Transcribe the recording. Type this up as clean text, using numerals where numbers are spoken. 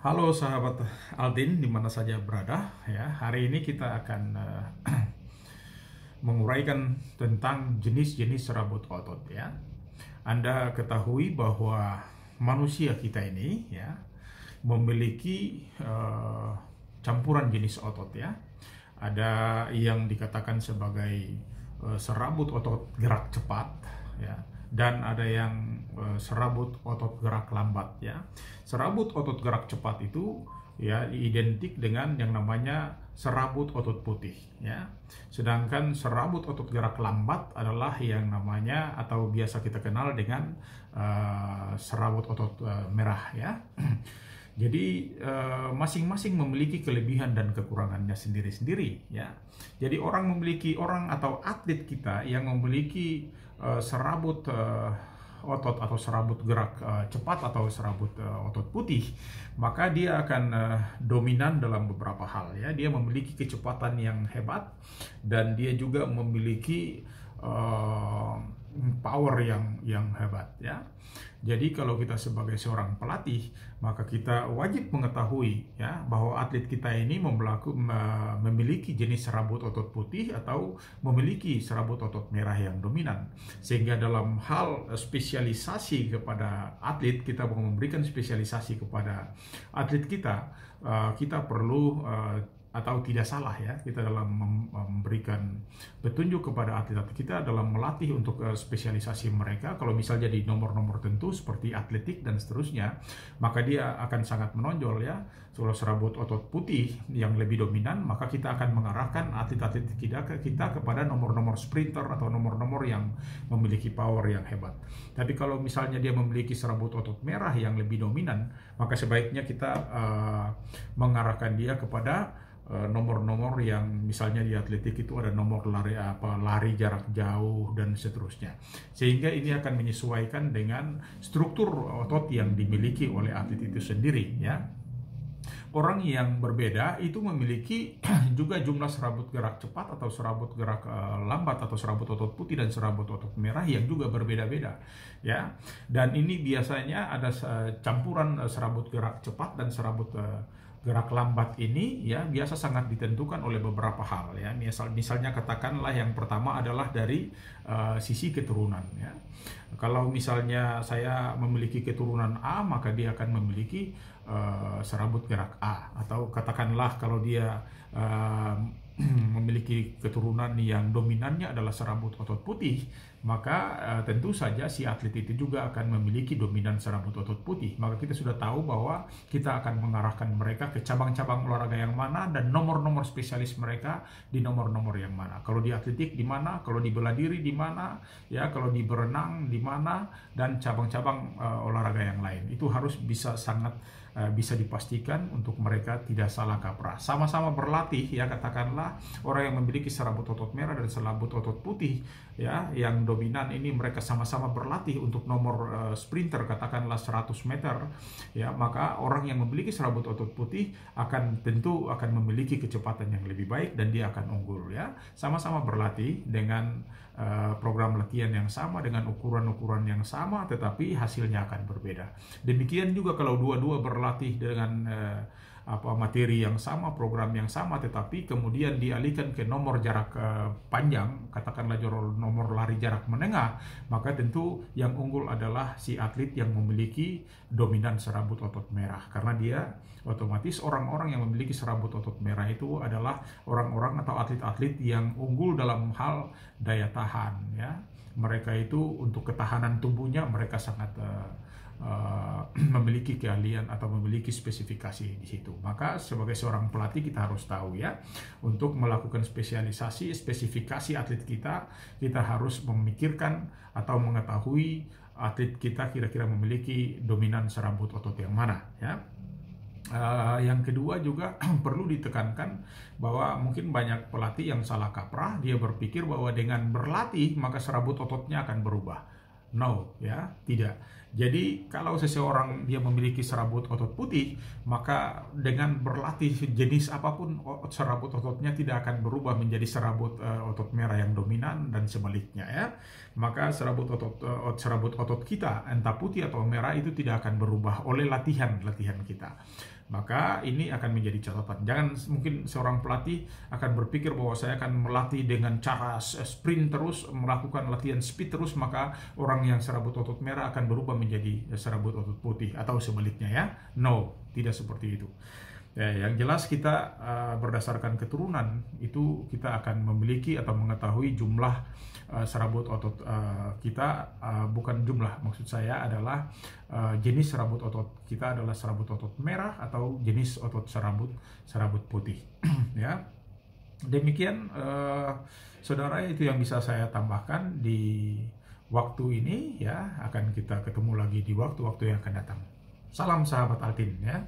Halo sahabat Aldin, di mana saja berada ya. Hari ini kita akan menguraikan tentang jenis-jenis serabut otot ya. Anda ketahui bahwa manusia kita ini ya memiliki campuran jenis otot ya. Ada yang dikatakan sebagai serabut otot gerak cepat ya, dan ada yang serabut otot gerak lambat ya. Serabut otot gerak cepat itu ya identik dengan yang namanya serabut otot putih ya. Sedangkan serabut otot gerak lambat adalah yang namanya atau biasa kita kenal dengan serabut otot merah ya. Jadi masing-masing memiliki kelebihan dan kekurangannya sendiri-sendiri ya. Jadi orang atau atlet kita yang memiliki serabut otot atau serabut gerak cepat atau serabut otot putih, maka dia akan dominan dalam beberapa hal ya. Dia memiliki kecepatan yang hebat dan dia juga memiliki power yang hebat ya. Jadi kalau kita sebagai seorang pelatih, maka kita wajib mengetahui ya bahwa atlet kita ini memiliki jenis serabut otot putih atau memiliki serabut otot merah yang dominan. Sehingga dalam hal spesialisasi kepada atlet, kita mau memberikan spesialisasi kepada atlet kita, kita perlu atau tidak salah ya kita dalam memberikan petunjuk kepada atlet-atlet kita dalam melatih untuk spesialisasi mereka. Kalau misalnya di nomor-nomor tentu seperti atletik dan seterusnya, maka dia akan sangat menonjol ya. Kalau serabut otot putih yang lebih dominan, maka kita akan mengarahkan atlet-atlet kita kepada nomor-nomor sprinter atau nomor-nomor yang memiliki power yang hebat. Tapi kalau misalnya dia memiliki serabut otot merah yang lebih dominan, maka sebaiknya kita mengarahkan dia kepada nomor-nomor yang misalnya di atletik itu ada nomor lari jarak jauh dan seterusnya, sehingga ini akan menyesuaikan dengan struktur otot yang dimiliki oleh atlet itu sendiri ya. Orang yang berbeda itu memiliki juga jumlah serabut gerak cepat atau serabut gerak lambat atau serabut otot putih dan serabut otot merah yang juga berbeda-beda ya. Dan ini biasanya ada campuran serabut gerak cepat dan serabut gerak lambat ini ya biasa sangat ditentukan oleh beberapa hal ya. Misalnya katakanlah yang pertama adalah dari sisi keturunan ya. Kalau misalnya saya memiliki keturunan A, maka dia akan memiliki serabut gerak A. Atau katakanlah kalau dia memiliki keturunan yang dominannya adalah serabut otot putih, maka tentu saja si atlet itu juga akan memiliki dominan serabut otot putih. Maka kita sudah tahu bahwa kita akan mengarahkan mereka ke cabang-cabang olahraga yang mana dan nomor-nomor spesialis mereka di nomor-nomor yang mana. Kalau di atletik di mana, kalau di bela diri di mana, ya kalau di berenang di mana, dan cabang-cabang olahraga yang lain. Itu harus bisa dipastikan untuk mereka tidak salah kaprah. Sama-sama berlatih ya, katakanlah orang yang memiliki serabut otot merah dan serabut otot putih ya yang dominan ini, mereka sama-sama berlatih untuk nomor sprinter katakanlah 100 meter ya, maka orang yang memiliki serabut otot putih tentu akan memiliki kecepatan yang lebih baik dan dia akan unggul ya. Sama-sama berlatih dengan program latihan yang sama dengan ukuran-ukuran yang sama, tetapi hasilnya akan berbeda. Demikian juga kalau dua-dua berlatih dengan materi yang sama, program yang sama, tetapi kemudian dialihkan ke nomor jarak panjang, katakanlah nomor lari jarak menengah, maka tentu yang unggul adalah si atlet yang memiliki dominan serabut otot merah, karena dia otomatis orang-orang yang memiliki serabut otot merah itu adalah orang-orang atau atlet-atlet yang unggul dalam hal daya tahan ya. Mereka itu untuk ketahanan tubuhnya mereka sangat memiliki keahlian atau memiliki spesifikasi di situ. Maka sebagai seorang pelatih kita harus tahu ya, untuk melakukan spesifikasi atlet kita harus memikirkan atau mengetahui atlet kita kira-kira memiliki dominan serabut otot yang mana ya. Yang kedua juga perlu ditekankan bahwa mungkin banyak pelatih yang salah kaprah. Dia berpikir bahwa dengan berlatih maka serabut ototnya akan berubah. No ya, tidak. Jadi kalau seseorang dia memiliki serabut otot putih, maka dengan berlatih jenis apapun serabut ototnya tidak akan berubah menjadi serabut otot merah yang dominan dan sebaliknya ya. Maka serabut otot kita entah putih atau merah itu tidak akan berubah oleh latihan kita. Maka ini akan menjadi catatan. Jangan mungkin seorang pelatih akan berpikir bahwa saya akan melatih dengan cara sprint terus, melakukan latihan speed terus, maka orang yang serabut otot merah akan berubah menjadi serabut otot putih atau sebaliknya ya. No, tidak seperti itu. Ya, yang jelas kita berdasarkan keturunan itu kita akan memiliki atau mengetahui jumlah serabut otot kita, bukan jumlah, maksud saya adalah jenis serabut otot kita adalah serabut otot merah atau jenis otot serabut putih. Ya, demikian saudara, itu yang bisa saya tambahkan di waktu ini ya. Akan kita ketemu lagi di waktu-waktu yang akan datang. Salam sahabat Altin ya.